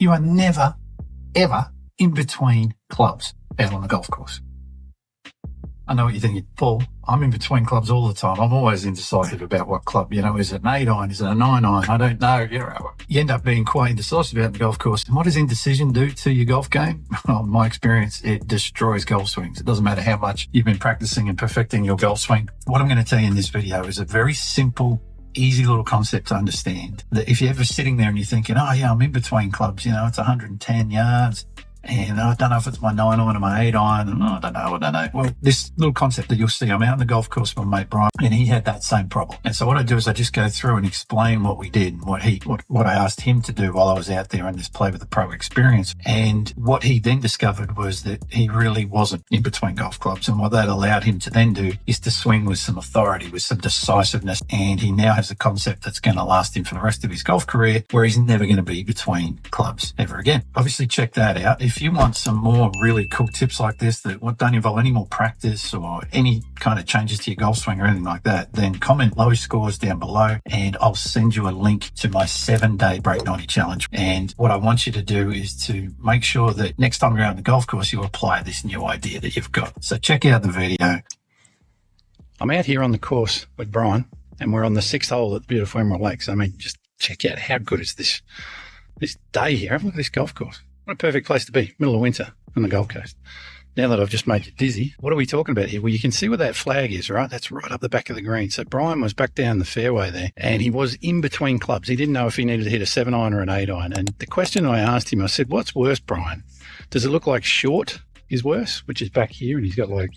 You are never, ever in between clubs out on the golf course. I know what you're thinking, Paul. I'm in between clubs all the time. I'm always indecisive about what club, is it an 8-iron? Is it a 9-iron? I don't know. You end up being quite indecisive out the golf course. And what does indecision do to your golf game? Well, in my experience, it destroys golf swings. It doesn't matter how much you've been practicing and perfecting your golf swing. What I'm going to tell you in this video is a very simple, easy little concept to understand. That if you're ever sitting there and you're thinking, oh yeah, I'm in between clubs, it's 110 yards. And I don't know if it's my 9-iron or my 8-iron. I don't know. Well, this little concept that you'll see, I'm out on the golf course with my mate Brian, and he had that same problem. And so what I do is I just go through and explain what we did, what I asked him to do while I was out there in this Play with the Pro experience. And what he then discovered was that he really wasn't in between golf clubs. And what that allowed him to then do is to swing with some authority, with some decisiveness. And he now has a concept that's going to last him for the rest of his golf career, where he's never going to be between clubs ever again. Obviously, check that out. If you want some more really cool tips like this that don't involve any more practice or any kind of changes to your golf swing or anything like that, then comment low scores down below and I'll send you a link to my 7-day Break 90 challenge. And what I want you to do is to make sure that next time you're out on the golf course, you apply this new idea that you've got. So check out the video. I'm out here on the course with Brian and we're on the 6th hole at the beautiful Emerald Lakes. I mean, just check out how good is this day here. Have a look at this golf course. What a perfect place to be, middle of winter on the Gold Coast. Now that I've just made you dizzy, what are we talking about here? Well, you can see where that flag is, right? That's right up the back of the green. So Brian was back down the fairway there, and he was in between clubs. He didn't know if he needed to hit a 7-iron or an 8-iron. And the question I asked him, I said, what's worse, Brian? Does it look like short is worse, which is back here, and he's got like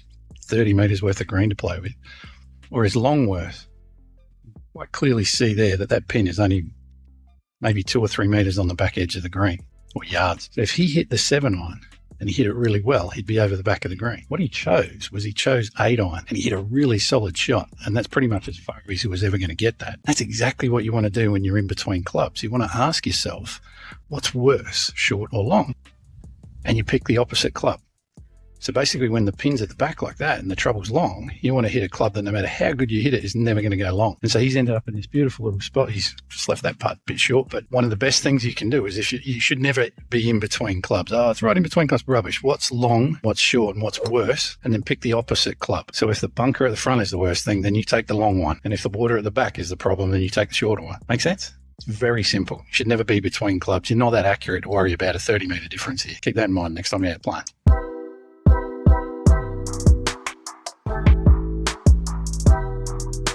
30 metres worth of green to play with? Or is long worse? I clearly see there that pin is only maybe 2 or 3 metres on the back edge of the green. Or yards. So if he hit the 7-iron and he hit it really well, he'd be over the back of the green. What he chose 8-iron and he hit a really solid shot. And that's pretty much as far as he was ever going to get that. That's exactly what you want to do when you're in between clubs. You want to ask yourself, what's worse, short or long? And you pick the opposite club. So basically when the pin's at the back like that and the trouble's long, you want to hit a club that no matter how good you hit it is never going to go long. And so he's ended up in this beautiful little spot. He's just left that putt a bit short, but one of the best things you can do is if you should never be in between clubs. Oh, it's right in between clubs, rubbish. What's long, what's short, and what's worse? And then pick the opposite club. So if the bunker at the front is the worst thing, then you take the long one. And if the water at the back is the problem, then you take the shorter one. Make sense? It's very simple. You should never be between clubs. You're not that accurate to worry about a 30-metre difference here. Keep that in mind next time you're out playing.